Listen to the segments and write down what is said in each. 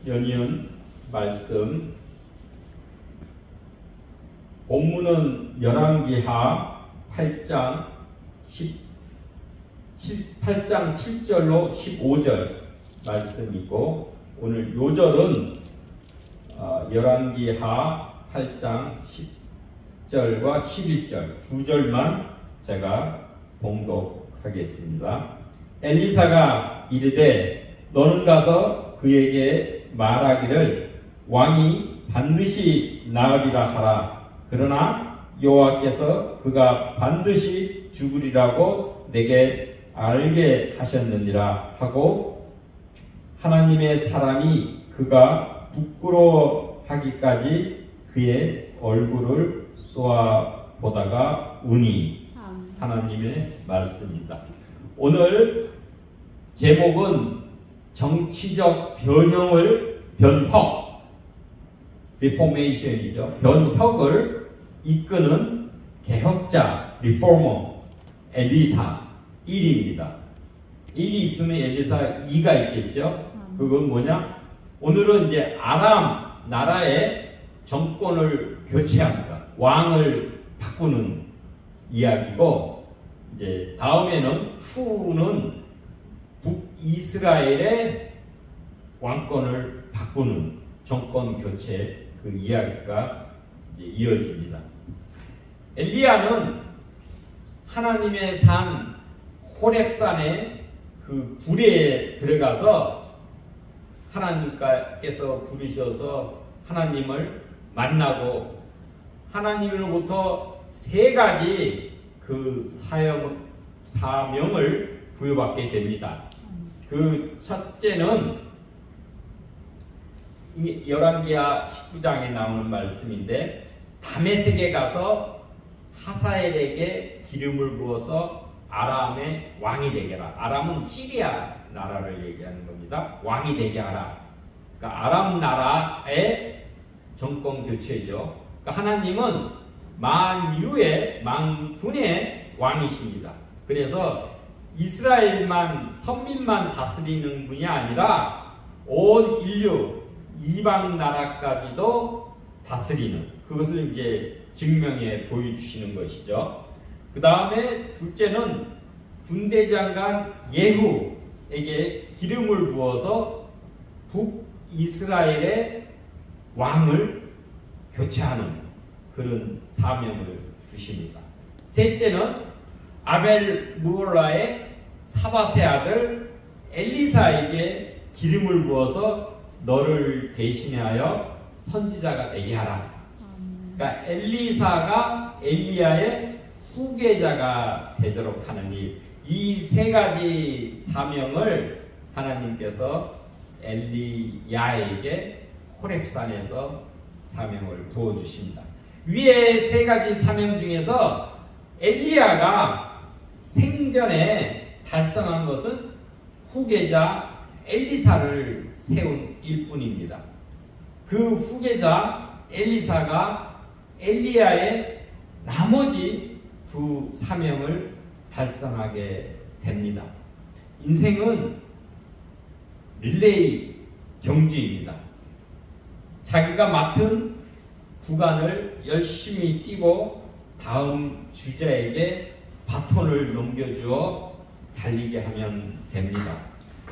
연이은 말씀, 본문은 열왕기하 8장 7절로 15절 말씀이고, 오늘 요절은 열왕기하 8장 10절과 11절 두 절만 제가 봉독하겠습니다. 엘리사가 이르되 너는 가서 그에게 말하기를 왕이 반드시 나으리라 하라. 그러나 여호와께서 그가 반드시 죽으리라고 내게 알게 하셨느니라 하고, 하나님의 사람이 그가 부끄러워하기까지 그의 얼굴을 쏘아보다가 우니. 하나님의 말씀입니다. 오늘 제목은 정치적 변혁, 리포메이션이죠. 변혁을 이끄는 개혁자, 리포머, 엘리사 1입니다. 1이 있으면 엘리사 2가 있겠죠. 그건 뭐냐? 오늘은 이제 아람 나라의 정권을 교체합니다. 왕을 바꾸는 이야기고, 이제 다음에는 2는 북이스라엘의 왕권을 바꾸는 정권 교체 그 이야기가 이제 이어집니다. 엘리야는 하나님의 산 호렙산의 그 구례에 들어가서 하나님께서 부르셔서 하나님을 만나고, 하나님으로부터 3가지 그 사명을 부여받게 됩니다. 그 첫째는 열왕기하 19장에 나오는 말씀인데, 다메섹에 가서 하사엘에게 기름을 부어서 아람의 왕이 되게 하라. 아람은 시리아 나라를 얘기하는 겁니다. 왕이 되게 하라. 그러니까 아람 나라의 정권 교체죠. 그러니까 하나님은 만유의 만군의 왕이십니다. 그래서 이스라엘만, 선민만 다스리는 분이 아니라 온 인류, 이방 나라까지도 다스리는, 그것을 이제 증명해 보여주시는 것이죠. 그 다음에 둘째는 군대장관 예후에게 기름을 부어서 북이스라엘의 왕을 교체하는 그런 사명을 주십니다. 셋째는 아벨 무올라의 사밧의 아들 엘리사에게 기름을 부어서 너를 대신하여 선지자가 되게 하라. 그러니까 엘리사가 엘리야의 후계자가 되도록 하는 일, 이 3가지 사명을 하나님께서 엘리야에게 호렙산에서 사명을 부어주십니다. 위에 3가지 사명 중에서 엘리야가 생전에 달성한 것은 후계자 엘리사를 세운 일뿐입니다. 그 후계자 엘리사가 엘리야의 나머지 2 사명을 달성하게 됩니다. 인생은 릴레이 경주입니다. 자기가 맡은 구간을 열심히 뛰고 다음 주자에게 바톤을 넘겨주어 달리게 하면 됩니다.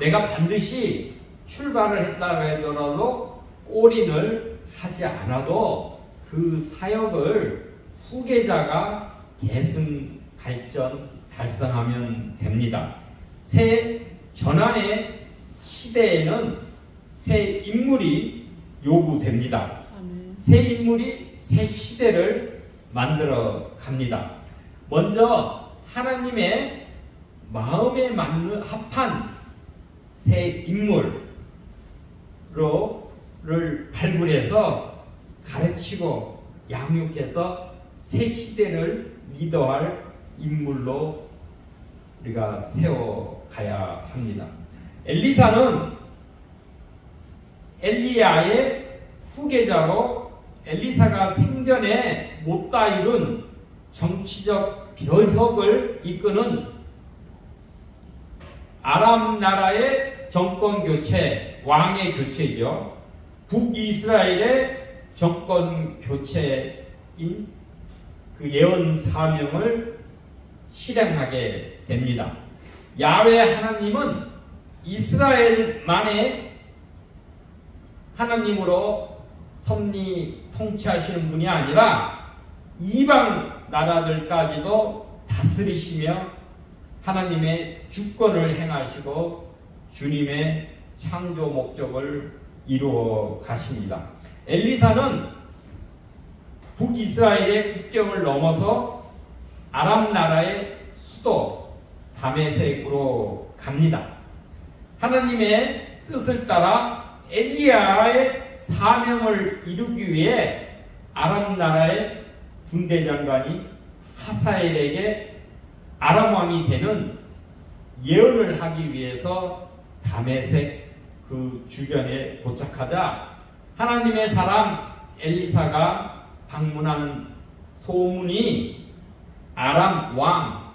내가 반드시 출발을 했다 하더라도 올인을 하지 않아도 그 사역을 후계자가 계승, 발전, 달성하면 됩니다. 새 전환의 시대에는 새 인물이 요구됩니다. 새 인물이 새 시대를 만들어 갑니다. 먼저 하나님의 마음에 맞는 합한 새 인물을 발굴해서 가르치고 양육해서 새 시대를 리더할 인물로 우리가 세워가야 합니다. 엘리사는 엘리야의 후계자로 엘리사가 생전에 못다 이룬 정치적 변혁을 이끄는 아람 나라의 정권 교체, 왕의 교체이죠. 북이스라엘의 정권 교체인 그 예언 사명을 실행하게 됩니다. 야훼 하나님은 이스라엘만의 하나님으로 섭리 통치하시는 분이 아니라 이방 나라들까지도 다스리시며 하나님의 주권을 행하시고 주님의 창조 목적을 이루어 가십니다. 엘리사는 북이스라엘의 국경을 넘어서 아람 나라의 수도 다메섹으로 갑니다. 하나님의 뜻을 따라 엘리야의 사명을 이루기 위해 아람 나라의 군대장관이 하사엘에게 아람 왕이 되는 예언을 하기 위해서 다메섹 그 주변에 도착하자 하나님의 사람 엘리사가 방문한 소문이 아람 왕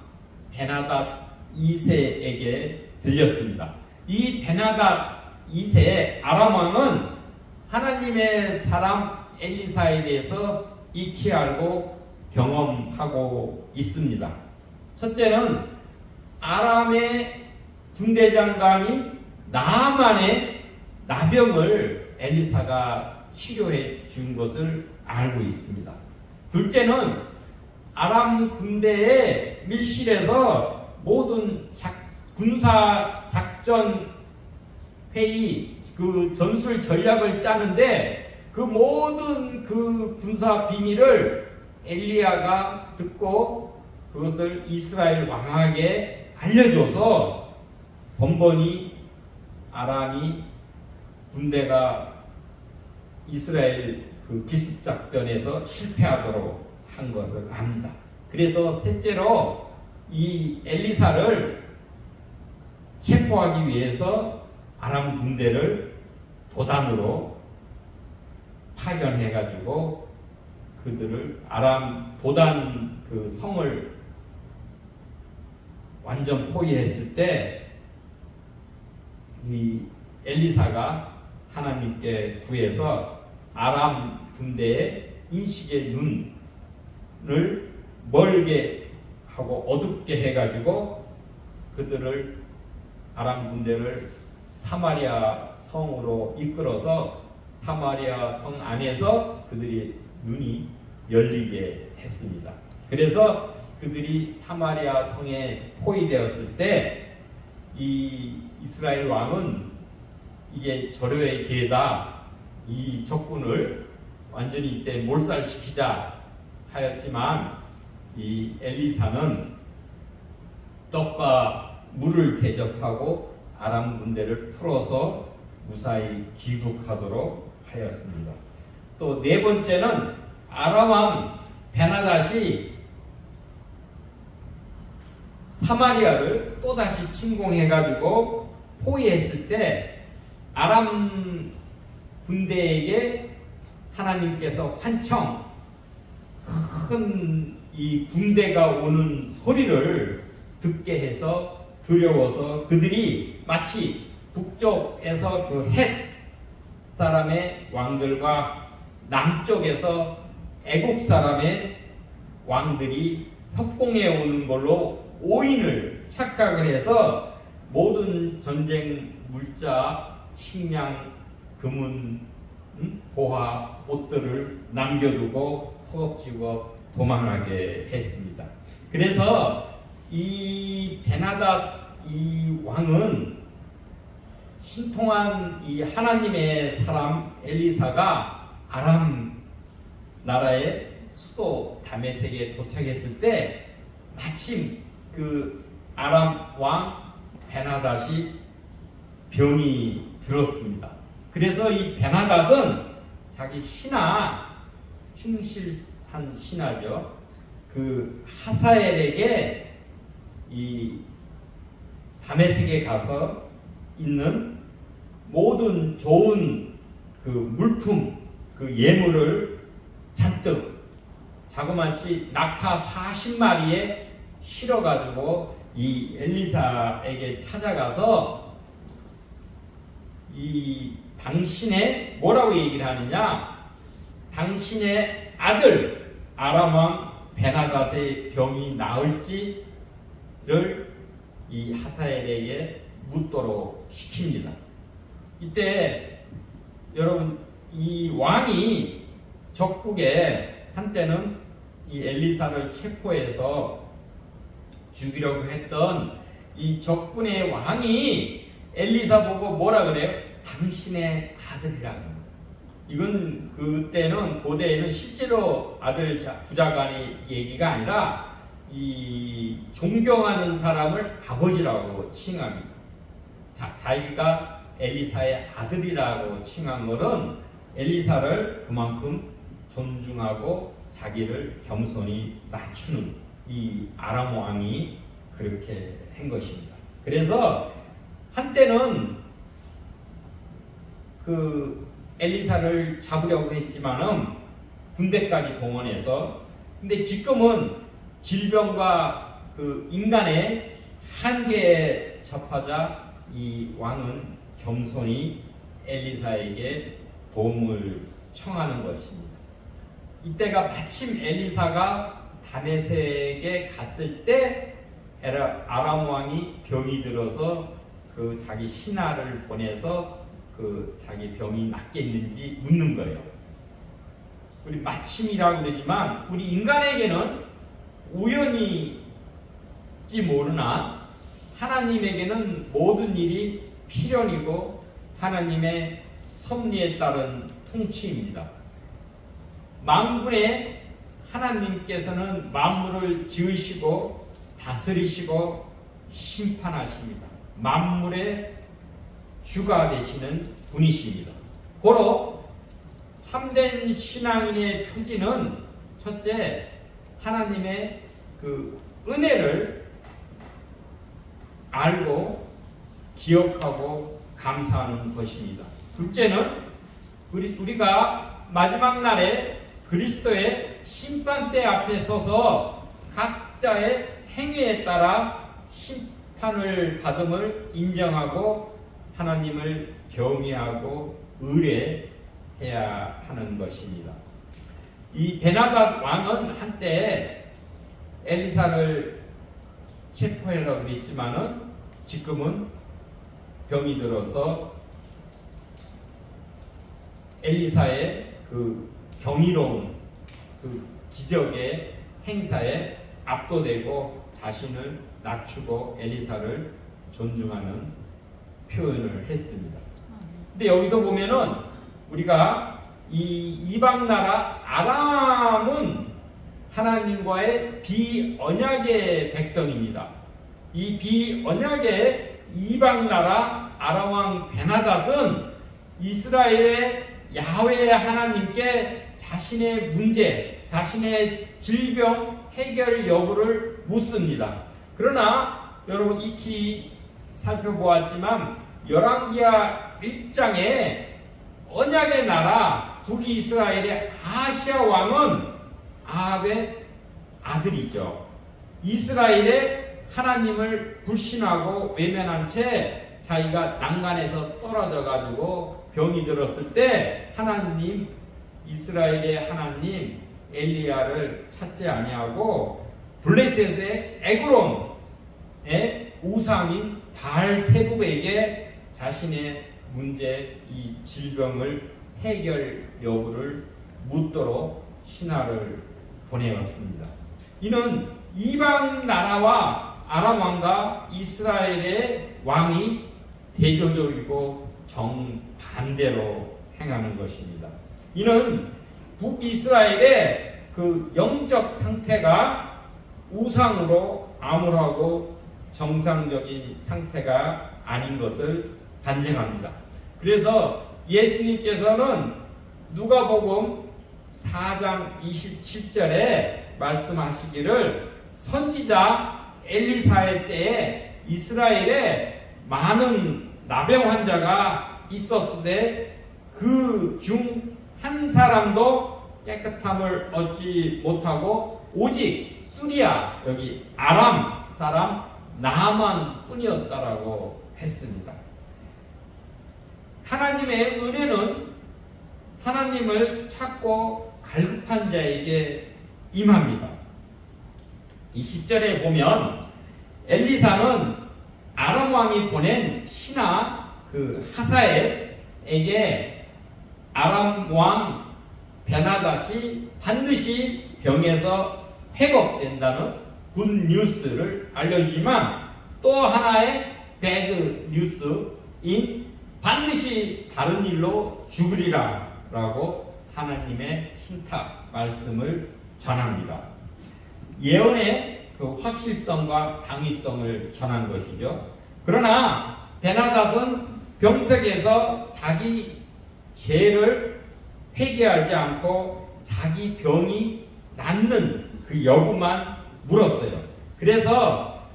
베나닷 2세에게 들렸습니다. 이 베나닷 2세 아람 왕은 하나님의 사람 엘리사에 대해서 익히 알고 경험하고 있습니다. 첫째는 아람의 군대장관인 나아만의 나병을 엘리사가 치료해 준 것을 알고 있습니다. 둘째는 아람 군대의 밀실에서 모든 군사 작전 회의 그 전술 전략을 짜는데 그 모든 그 군사 비밀을 엘리야가 듣고 그것을 이스라엘 왕에게 알려줘서 번번이 아람이 군대가 이스라엘 그 기습작전에서 실패하도록 한 것을 압니다. 그래서 셋째로 이 엘리사를 체포하기 위해서 아람 군대를 도단으로 파견해가지고 그들을 아람 도단 그 성을 완전 포위했을 때 이 엘리사가 하나님께 구해서 아람 군대의 인식의 눈을 멀게 하고 어둡게 해가지고 그들을 아람 군대를 사마리아 성으로 이끌어서 사마리아 성 안에서 그들이 눈이 열리게 했습니다. 그래서 그들이 사마리아 성에 포위되었을 때 이 이스라엘 왕은 이게 절호의 기회다. 이 적군을 완전히 이때 몰살시키자 하였지만 이 엘리사는 떡과 물을 대접하고 아람 군대를 풀어서 무사히 귀국하도록 하였습니다. 또 네 번째는 아람 왕 베나닷이 사마리아를 또다시 침공해가지고 포위했을 때 아람 군대에게 하나님께서 환청 큰 이 군대가 오는 소리를 듣게 해서 두려워서 그들이 마치 북쪽에서 그 헷 사람의 왕들과 남쪽에서 애국 사람의 왕들이 협공해 오는 걸로 오인을 착각을 해서 모든 전쟁 물자, 식량, 금은, 보화, 옷들을 남겨두고 허겁지겁 도망하게 했습니다. 그래서 이 베나닷 이 왕은 신통한 이 하나님의 사람 엘리사가 아람 나라의 수도 다메섹에 도착했을 때 마침 그 아람 왕 베나닷이 병이 들었습니다. 그래서 이 베나닷은 자기 신하, 충실한 신하죠. 그 하사엘에게 이 다메섹에 가서 있는 모든 좋은 그 물품, 그 예물을 잔뜩 자그마치 낙타 40마리에 실어가지고 이 엘리사에게 찾아가서 이 당신의 뭐라고 얘기를 하느냐? 당신의 아들 아람 왕 베나닷의 병이 나을지를 이 하사엘에게 묻도록 시킵니다. 이때 여러분 이 왕이 적국에 한때는 이 엘리사를 체포해서 죽이려고 했던 이 적군의 왕이 엘리사 보고 뭐라 그래요? 당신의 아들이라고 합니다. 이건 그때는 고대에는 실제로 아들 부자간의 얘기가 아니라 이 존경하는 사람을 아버지라고 칭합니다. 자기가 엘리사의 아들이라고 칭한 것은 엘리사를 그만큼 존중하고 자기를 겸손히 낮추는 이 아람 왕이 그렇게 한 것입니다. 그래서 한때는 그 엘리사를 잡으려고 했지만은 군대까지 동원해서, 근데 지금은 질병과 그 인간의 한계에 접하자 이 왕은 겸손히 엘리사에게 도움을 청하는 것입니다. 이때가 마침 엘리사가 다메섹에 갔을 때 아람 왕이 병이 들어서 그 자기 신하를 보내서 그 자기 병이 낫겠는지 묻는 거예요. 우리 마침이라고 그러지만 우리 인간에게는 우연일지 모르나 하나님에게는 모든 일이 필연이고 하나님의 섭리에 따른 통치입니다. 만군의 하나님께서는 만물을 지으시고 다스리시고 심판하십니다. 만물의 주가 되시는 분이십니다. 고로 참된 신앙인의 표지는 첫째, 하나님의 그 은혜를 알고 기억하고 감사하는 것입니다. 둘째는 우리가 마지막 날에 그리스도의 심판대 앞에 서서 각자의 행위에 따라 심판을 받음을 인정하고 하나님을 경외하고 의뢰해야 하는 것입니다. 이 베나닷 왕은 한때 엘리사를 체포하려고 했지만은 지금은 병이 들어서 엘리사의 그 경이로운 그 기적의 행사에 압도되고 자신을 낮추고 엘리사를 존중하는 표현을 했습니다. 근데 여기서 보면은 우리가 이 이방 나라 아람은 하나님과의 비언약의 백성입니다. 이 비언약의 이방 나라 아람 왕 베나닷은 이스라엘의 야훼 하나님께 자신의 문제, 자신의 질병 해결 여부를 묻습니다. 그러나 여러분 익히 살펴보았지만 열왕기하 1장에 언약의 나라 북이스라엘의 아시아 왕은 아합의 아들이죠. 이스라엘의 하나님을 불신하고 외면한 채 자기가 난간에서 떨어져 가지고 병이 들었을 때 하나님, 이스라엘의 하나님 엘리야를 찾지 아니하고 블레셋의 에그론의 우상인 바알세붑에게 자신의 문제, 이 질병을 해결 여부를 묻도록 신하를 보내었습니다. 이는 이방 나라와 아람 왕과 이스라엘의 왕이 대조적이고 정반대로 행하는 것입니다. 이는 북이스라엘의 그 영적 상태가 우상으로 암울하고 정상적인 상태가 아닌 것을 반증합니다. 그래서 예수님께서는 누가복음 4장 27절에 말씀하시기를 선지자 엘리사의 때에 이스라엘에 많은 나병 환자가 있었으되 그 중 한 사람도 깨끗함을 얻지 못하고 오직 수리아, 여기 아람 사람 나만 뿐이었다라고 했습니다. 하나님의 은혜는 하나님을 찾고 갈급한 자에게 임합니다. 이 10절에 보면 엘리사는 아람 왕이 보낸 신하 하사엘에게 아람 왕 베나닷이 반드시 병에서 회복된다는 굿 뉴스를 알려주지만 또 하나의 배드 뉴스인 반드시 다른 일로 죽으리라 라고 하나님의 신탁 말씀을 전합니다. 예언의 확실성과 당위성을 전한 것이죠. 그러나 베나닷은 병석에서 자기 죄를 회개하지 않고 자기 병이 낫는 그 여부만 물었어요. 그래서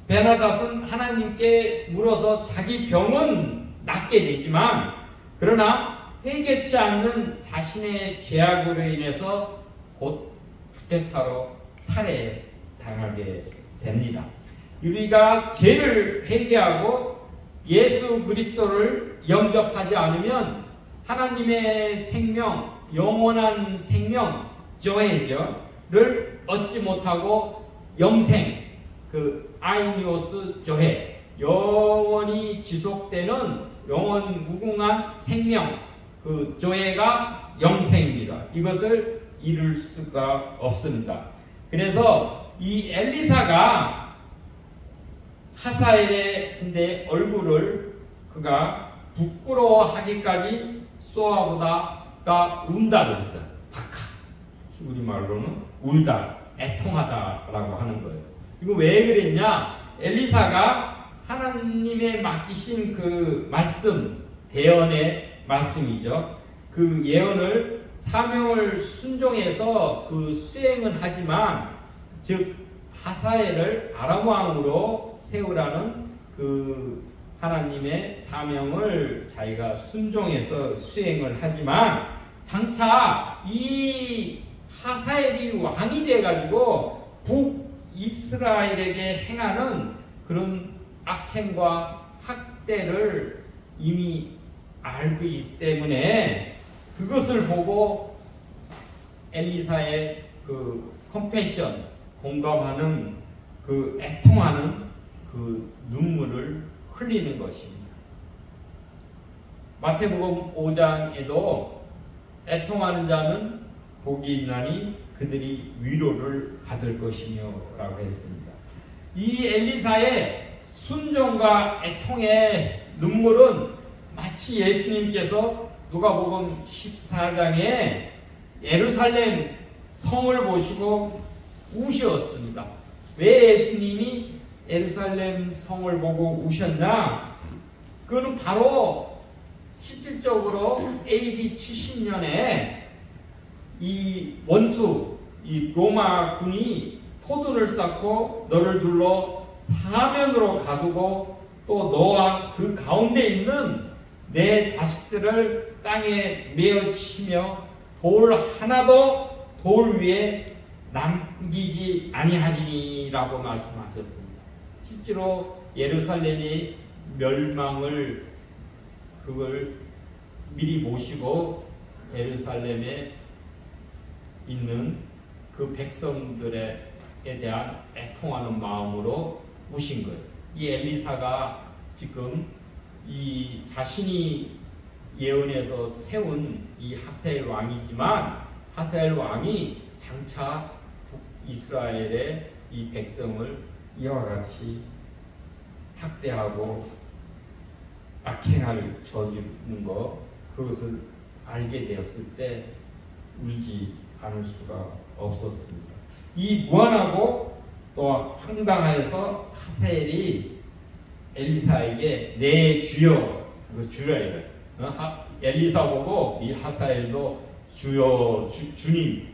베나닷은 하나님께 물어서 자기 병은 낫게 되지만 그러나 회개치 않는 자신의 죄악으로 인해서 곧 쿠데타로 살해당하게 됩니다. 우리가 죄를 회개하고 예수 그리스도를 영접하지 않으면 하나님의 생명, 영원한 생명, 조회를 얻지 못하고 영생, 아이니오스 조회, 영원히 지속되는 영원 무궁한 생명, 조회가 영생입니다. 이것을 이룰 수가 없습니다. 그래서 이 엘리사가 하사엘의 근데 얼굴을 그가 부끄러워하기까지 쏘아보다가 운다 그랬어요. 박하. 우리말로는 울다, 애통하다라고 하는 거예요. 이거 왜 그랬냐? 엘리사가 하나님의 맡기신 그 말씀, 대언의 말씀이죠. 그 예언을 사명을 순종해서 수행은 하지만 즉 하사엘을 아람 왕으로 세우라는 하나님의 사명을 자기가 순종해서 수행을 하지만 장차 이 하사엘이 왕이 돼가지고 북이스라엘에게 행하는 그런 악행과 학대를 이미 알고 있기 때문에 그것을 보고 엘리사의 컴패션, 공감하는 애통하는 눈물을 흘리는 것입니다. 마태복음 5장에도 애통하는 자는 복이 있나니 그들이 위로를 받을 것이며 라고 했습니다. 이 엘리사의 순종과 애통의 눈물은 마치 예수님께서 누가복음 14장에 예루살렘 성을 보시고 우셨습니다. 왜 예수님이 예루살렘 성을 보고 우셨나? 그거는 바로 실질적으로 AD 70년에 이 원수, 이 로마군이 포도를 쌓고 너를 둘러 사면으로 가두고 또 너와 그 가운데 있는 내 자식들을 땅에 메어치며 돌 하나도 돌 위에 남기지 아니하리라고 말씀하셨습니다. 실제로 예루살렘이 멸망을 그걸 미리 모시고 예루살렘에 있는 그 백성들에 대한 애통하는 마음으로 우신 거예요. 이 엘리사가 지금 이 자신이 예언해서 세운 이 하사엘 왕이지만 하사엘 왕이 장차 북이스라엘의 이 백성을 이와 같이 학대하고 악행을 저지르는 것, 그것을 알게 되었을 때 울지 않을 수가 없었습니다. 이 무한하고 또 황당하여서 하사엘이 엘리사에게 내 주여, 그 주여예요. 엘리사 보고 이 하사엘도 주여, 주님,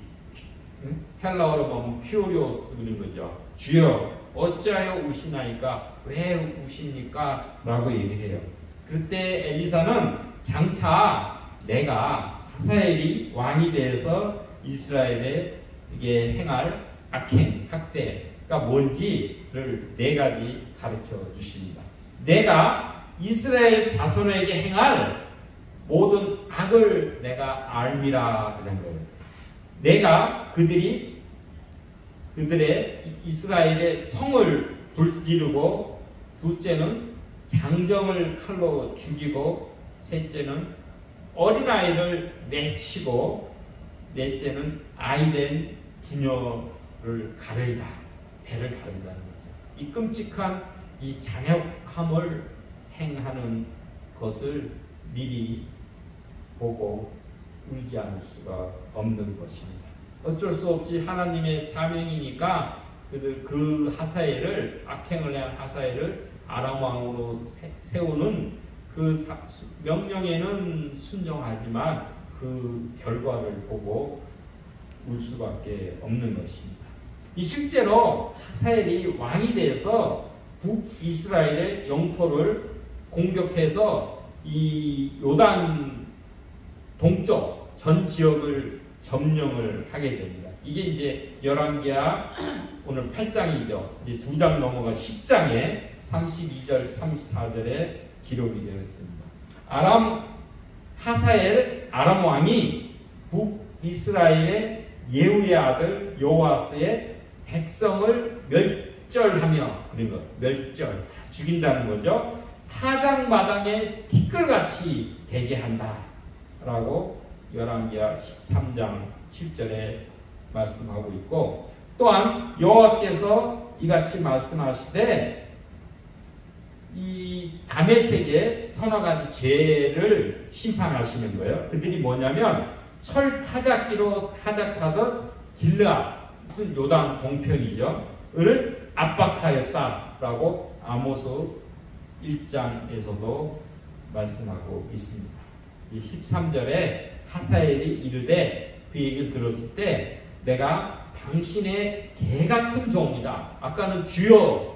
헬라어로 보면 큐리오스 그런 거죠. 주여, 어찌하여 우시나이까? 왜 우십니까? 라고 얘기해요. 그때 엘리사는 장차 내가 하사엘이 왕이 되어서 이스라엘에게 행할 악행, 학대가 뭔지를 4가지 가르쳐 주십니다. 내가 이스라엘 자손에게 행할 모든 악을 내가 알미라 그런 거예요. 내가 그들의 이스라엘의 성을 불지르고, 둘째는 장정을 칼로 죽이고, 셋째는 어린아이를 내치고, 넷째는 아이된 부녀를 가르리라. 배를 가른다는 거죠. 이 끔찍한 이 잔혹함을 행하는 것을 미리 보고 울지 않을 수가 없는 것입니다. 어쩔 수 없이 하나님의 사명이니까 그 하사엘을, 악행을 한 하사엘을 아람 왕으로 세우는 그 명령에는 순종하지만 그 결과를 보고 울 수밖에 없는 것입니다. 이 실제로 하사엘이 왕이 돼서 북이스라엘의 영토를 공격해서 이 요단 동쪽 전 지역을 점령을 하게 됩니다. 이게 이제 열왕기하 오늘 8장이죠. 이제 2장 넘어가 10장에 32절 34절에 기록이 되어 있습니다. 하사엘 아람 왕이 북이스라엘의 예후의 아들 요아스의 백성을 멸절하며, 그러니까 멸절, 다 죽인다는 거죠. 타작마당에 티끌같이 되게 한다 라고 열왕기하 13장 10절에 말씀하고 있고, 또한 여호와께서 이같이 말씀하시되 이 다메섹의 서너 가지 죄를 심판하시는 거예요. 그들이 뭐냐면 철 타작기로 타작하던 길르앗, 무슨 요단 동편이죠, 을 압박하였다라고 아모스 1장에서도 말씀하고 있습니다. 이 13절에 하사엘이 이르되, 그 얘기를 들었을 때 내가 당신의 개같은 종이다. 아까는 주여,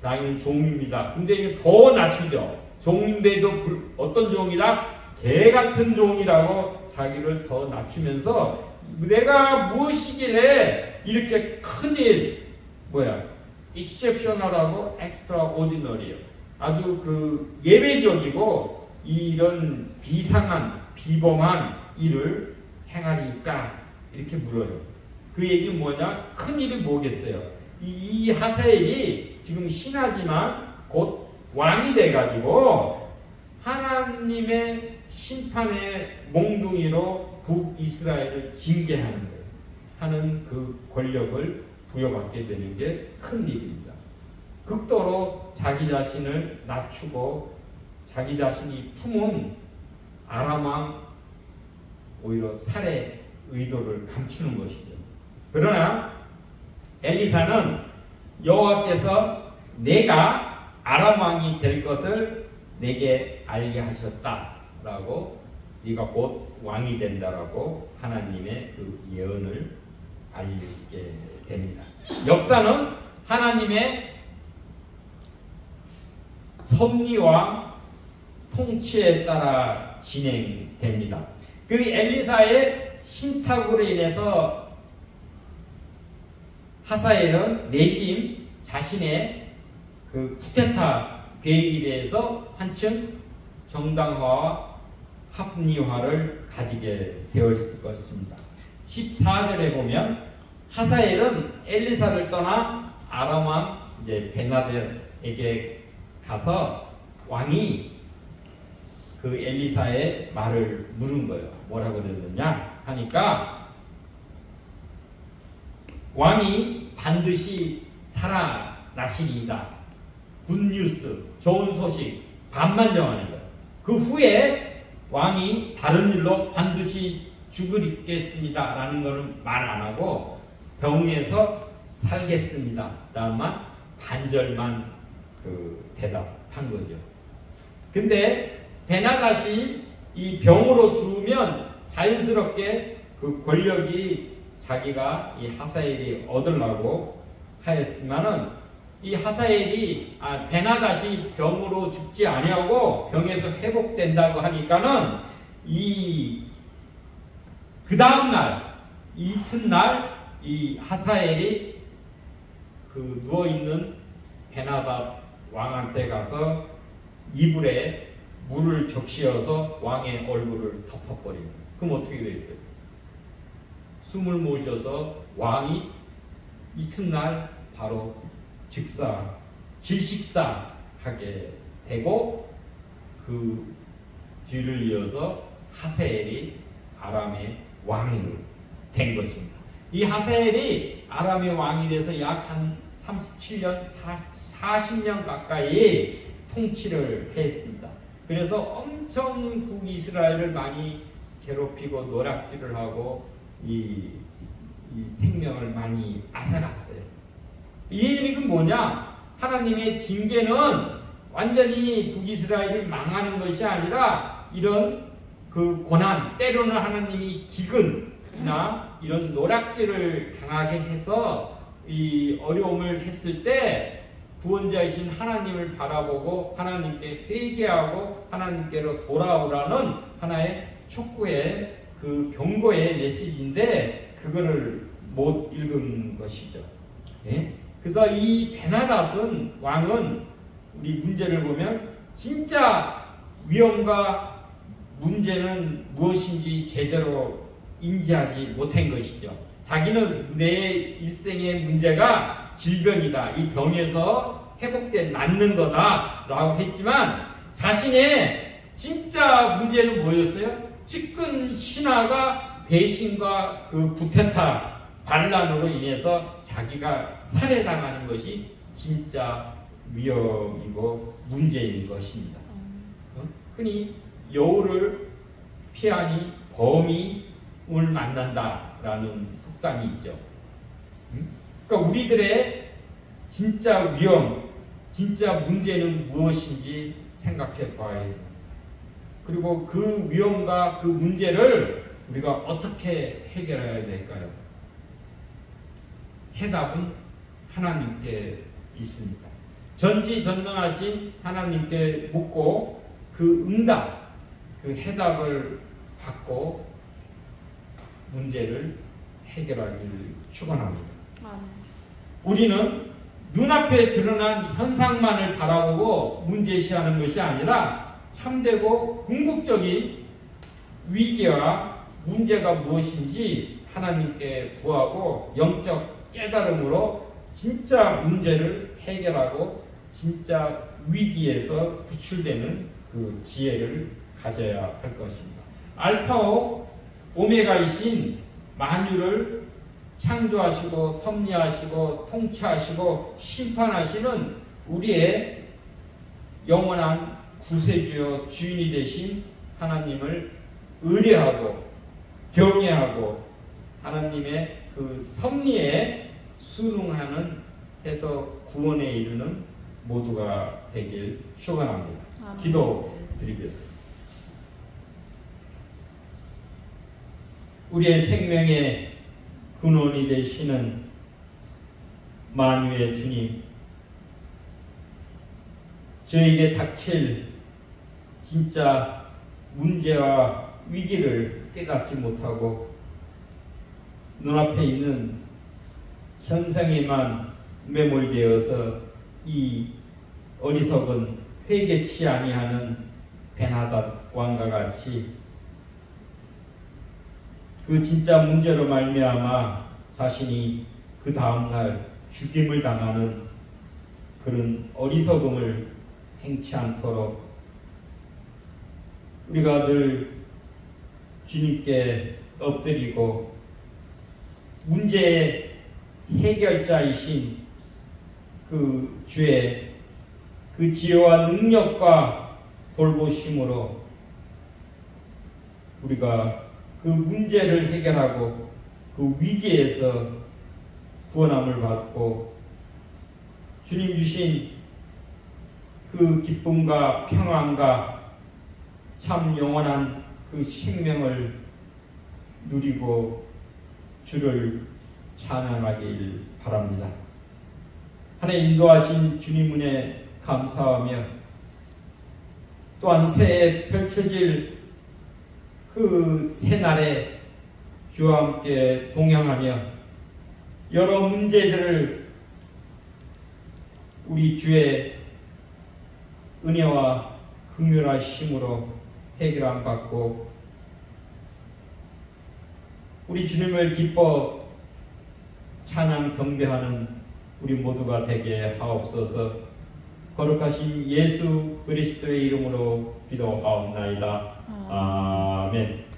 당연히 종입니다. 근데 이게 더 낮추죠. 종인데도 어떤 종이다? 개같은 종이라고 자기를 더 낮추면서 내가 무엇이길래 이렇게 큰일, exceptional하고 extraordinary요. 아주 그 예외적이고 이런 비상한, 비범한 일을 행하니까 이렇게 물어요. 그 얘기는 뭐냐? 큰 일이 뭐겠어요? 이 하사엘이 지금 신하지만 곧 왕이 돼가지고 하나님의 심판의 몽둥이로 북이스라엘을 징계하는 거예요. 하는 그 권력을 부여받게 되는 게 큰 일입니다. 극도로 자기 자신을 낮추고 자기 자신이 품은 아람 왕 오히려 살해 의도를 감추는 것이죠. 그러나 엘리사는 여호와께서 내가 아람 왕이 될 것을 내게 알게 하셨다라고, 네가 곧 왕이 된다라고 하나님의 그 예언을 알리게 됩니다. 역사는 하나님의 섭리와 통치에 따라 진행됩니다. 그 엘리사의 신탁으로 인해서 하사엘은 내심 자신의 그 쿠데타 계획에 대해서 한층 정당화와 합리화를 가지게 되었을 것입니다. 14절에 보면 하사엘은 엘리사를 떠나 아람 왕 이제 베나델에게 가서 왕이 그 엘리사의 말을 물은 거예요. 뭐라고 그랬느냐 하니까 왕이 반드시 살아나시리이다. 굿뉴스, 좋은 소식, 반만 정하는 거예요. 그 후에 왕이 다른 일로 반드시 죽으리겠습니다 라는 거는 말 안 하고 병에서 살겠습니다 라만 반절만 그 대답한 거죠. 근데 베나닷이 이 병으로 죽으면 자연스럽게 그 권력이 자기가 이 하사엘이 얻으려고 하였지만은 이 하사엘이 베나닷이 병으로 죽지 아니하고 병에서 회복된다고 하니까는 그 다음 날 이튿날 이 하사엘이 그 누워 있는 베나닷 왕한테 가서 이불에 물을 적시어서 왕의 얼굴을 덮어버립니다. 그럼 어떻게 되겠어요? 숨을 못 쉬어서 왕이 이튿날 바로 질식사하게 되고, 그 뒤를 이어서 하사엘이 아람의 왕이 된 것입니다. 이 하사엘이 아람의 왕이 돼서 약 한 37년, 40년 가까이 통치를 했습니다. 그래서 엄청 북이스라엘을 많이 괴롭히고 노략질을 하고 이 생명을 많이 앗아갔어요. 이 얘기는 뭐냐? 하나님의 징계는 완전히 북이스라엘이 망하는 것이 아니라 이런 그 고난, 때로는 하나님이 기근이나 이런 노략질을 당하게 해서 이 어려움을 했을 때 구원자이신 하나님을 바라보고 하나님께 회개하고 하나님께로 돌아오라는 하나의 촉구의 그 경고의 메시지인데, 그거를 못 읽은 것이죠. 예? 그래서 이 베나닷은 왕은 우리 문제를 보면 진짜 위험과 문제는 무엇인지 제대로 인지하지 못한 것이죠. 자기는 내 일생의 문제가 질병이다, 이 병에서 회복돼 낫는 거다 라고 했지만, 자신의 진짜 문제는 뭐였어요? 찌끈 신하가 배신과 그 구테타 반란으로 인해서 자기가 살해당하는 것이 진짜 위험이고 문제인 것입니다. 흔히 여우를 피하니 범인을 만난다라는 속담이 있죠. 그러니까 우리들의 진짜 위험, 진짜 문제는 무엇인지 생각해 봐야 해요. 그리고 그 위험과 그 문제를 우리가 어떻게 해결해야 될까요? 해답은 하나님께 있습니다. 전지전능하신 하나님께 묻고 그 응답, 그 해답을 받고 문제를 해결하기를 축원합니다. 우리는 눈앞에 드러난 현상만을 바라보고 문제시하는 것이 아니라 참되고 궁극적인 위기와 문제가 무엇인지 하나님께 구하고 영적 깨달음으로 진짜 문제를 해결하고 진짜 위기에서 구출되는 그 지혜를 가져야 할 것입니다. 알파오 오메가이신 만유를 창조하시고 섭리하시고 통치하시고 심판하시는 우리의 영원한 구세주여 주인이 되신 하나님을 의뢰하고 경외하고 하나님의 그 섭리에 순응하는 해서 구원에 이르는 모두가 되길 축원합니다. 기도드리겠습니다. 우리의 생명의 근원이 되시는 만유의 주님, 저에게 닥칠 진짜 문제와 위기를 깨닫지 못하고 눈앞에 있는 현상에만 매몰되어서 이 어리석은 회개치 아니하는 베나닷 왕과 같이 그 진짜 문제로 말미암아 자신이 그 다음날 죽임을 당하는 그런 어리석음을 행치 않도록 우리가 늘 주님께 엎드리고 문제의 해결자이신 그 주의 그 지혜와 능력과 돌보심으로 우리가 그 문제를 해결하고 그 위기에서 구원함을 받고 주님 주신 그 기쁨과 평안과 참 영원한 그 생명을 누리고 주를 찬양하길 바랍니다. 하나님 인도하신 주님 은혜 감사하며 또한 새해 펼쳐질 그 새날에 주와 함께 동행하며 여러 문제들을 우리 주의 은혜와 긍휼하심으로 해결함 받고 우리 주님을 기뻐 찬양 경배하는 우리 모두가 되게 하옵소서. 거룩하신 예수 그리스도의 이름으로 기도하옵나이다. 아멘.